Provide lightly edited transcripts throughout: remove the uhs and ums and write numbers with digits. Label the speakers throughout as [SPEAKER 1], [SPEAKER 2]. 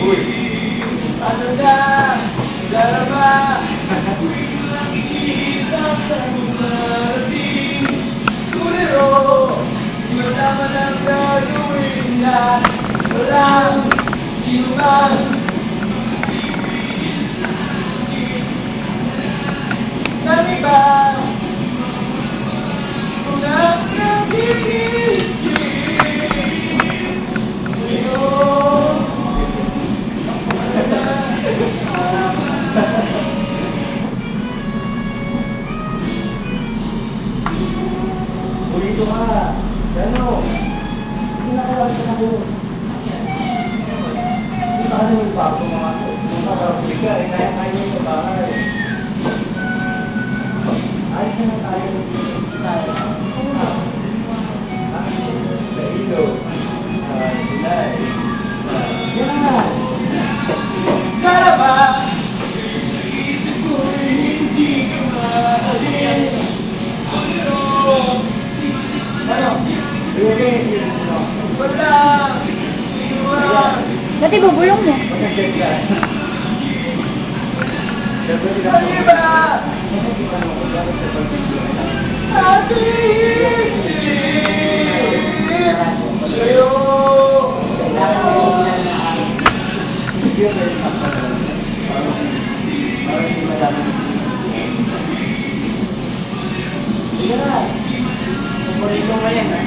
[SPEAKER 1] Uy! Ano na? Darama! Nakita sa marating Kulero! Wala man ang gagawin na walang inuman. Naniba kung ang nagiging Pulito ka. Gano? Hindi na kailangan ka na po. Hindi na kailangan yung bago mga nakapuli ka. Kaya-kaya yung sa bahay. Ayos na lang tayo ng kaya. Sa ilo. Dilay. Yan na. Karaba! Hindi ka maalis.
[SPEAKER 2] Ba't ibubulong mo?
[SPEAKER 1] Pumulito ka yan, ha?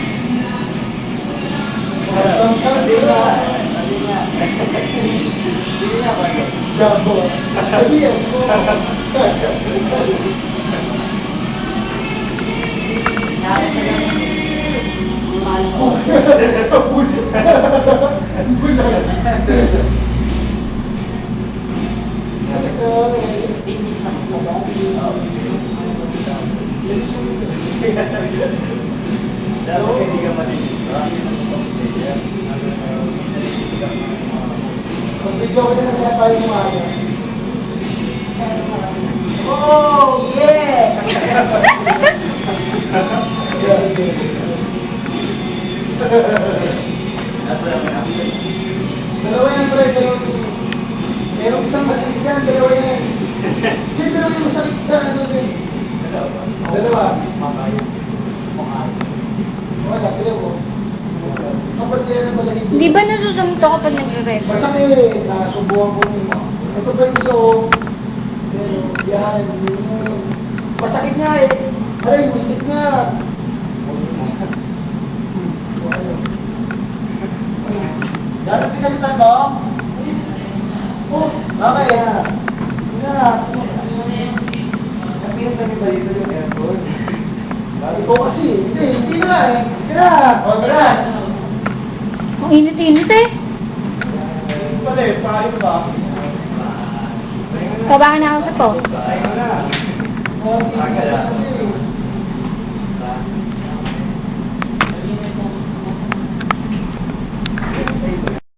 [SPEAKER 1] Sige na, pwede. Jabo. Sabihan mo. Dapat hindi ka matitira. Pag-video ko na kaya tayo mga ano. Oh, yeah! Dalawa yan, pre. Merong isang masakit yan, dalawa yan. Sino lang yung masakit yan, ano din? Dalawa. Makayo. Wala, pila mo. Kapag kaya na masakit.
[SPEAKER 2] Di ba natutumto kapag nagre-record?
[SPEAKER 1] Masakit, nasubuhan ko nyo. Ito pa yung gusto ko. Yan, masakit nga eh. Aray, masakit nga. Dapat pinalitan mo? Oh, okay ha. Nakita kami ba dito yung aircon? Sabi ko kasi, hindi na eh. Tira! O, tira!
[SPEAKER 2] Ang init-init eh.
[SPEAKER 1] Pala eh, paano ba?
[SPEAKER 2] Kabangan na ako sa to.
[SPEAKER 1] Paano na? Paano na?